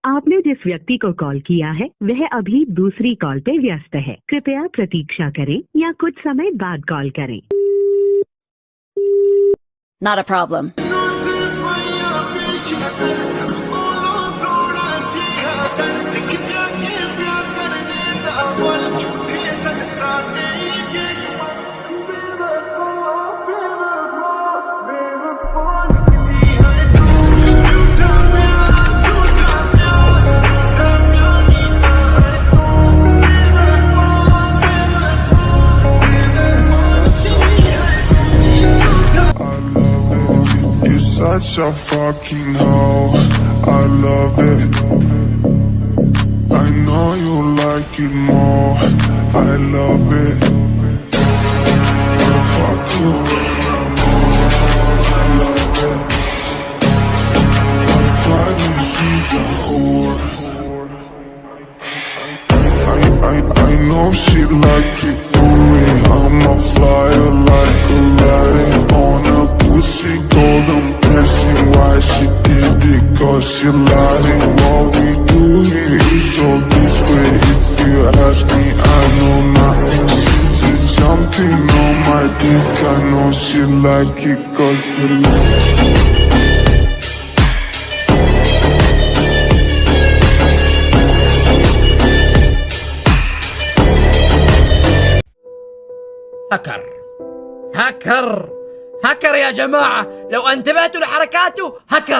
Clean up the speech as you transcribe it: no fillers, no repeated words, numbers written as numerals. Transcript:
आपने जिस व्यक्ति को कॉल किया है वह अभी दूसरी कॉल पे व्यस्त है। कृपया प्रतीक्षा करें या कुछ समय बाद कॉल करें। Not a problem. Such a fucking hoe, I love it. I know you like it more, I love it. I'll fuck you when I'm home, I love it. My private she's a whore. I know she like it for me. I'm a flyer like Aladdin on a pussy golden blessing. Why she did it? Cause she lied. What we do here is so discreet. If you ask me, I know nothing. She's jumping on my dick. I know she like it cause she lied. هكر يا جماعة، لو انتبهتوا لحركاته هكر.